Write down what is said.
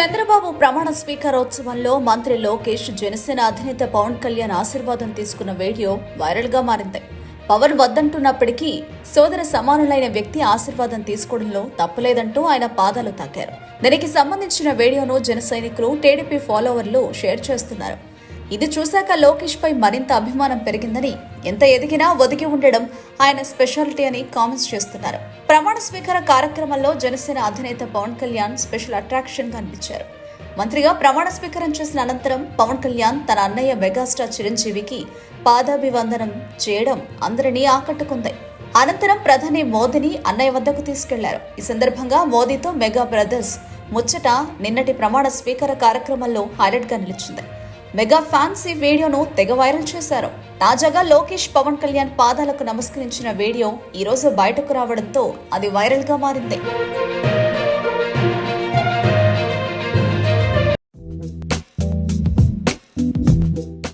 చంద్రబాబు ప్రమాణ స్వీకారోత్సవంలో మంత్రి లోకేష్ జనసేన అధినేత పవన్ కళ్యాణ్ ఆశీర్వాదం తీసుకున్న వీడియో వైరల్ గా మారింది. పవన్ వద్దంటున్నప్పటికీ సోదర సమానులైన వ్యక్తి ఆశీర్వాదం తీసుకోవడంలో తప్పులేదంటూ ఆయన పాదాలు తాకారు. దీనికి సంబంధించిన వీడియోను జన సైనికులు, టీడీపీ ఫాలోవర్లు షేర్ చేస్తున్నారు. ఇది చూశాక లోకేష్ పై మరింత అభిమానం పెరిగిందని, ఎంత ఎదిగినా ఒదిగి ఉండడం ఆయన స్పెషాలిటీ అని కామెంట్స్ చేస్తున్నారు. ప్రమాణ స్వీకార కార్యక్రమంలో జనసేన అధినేత పవన్ కళ్యాణ్ స్పెషల్ అట్రాక్షన్ గా అనిపించారు. మంత్రిగా ప్రమాణ స్వీకారం చేసిన అనంతరం పవన్ కళ్యాణ్ తన అన్నయ్య మెగాస్టార్ చిరంజీవికి పాదాభివందనం చేయడం అందరినీ ఆకట్టుకుంది. అనంతరం ప్రధాని మోదీని అన్నయ్య వద్దకు తీసుకెళ్లారు. ఈ సందర్భంగా మోదీతో మెగా బ్రదర్స్ ముచ్చట నిన్నటి ప్రమాణ స్వీకార కార్యక్రమంలో హైలైట్ గా నిలిచింది. మెగా ఫ్యాన్స్ ఈ వీడియోను తెగ వైరల్ చేశారు. తాజాగా లోకేష్ పవన్ కళ్యాణ్ పాదాలకు నమస్కరించిన వీడియో ఈ రోజు బయటకు రావడంతో అది వైరల్ గా మారింది.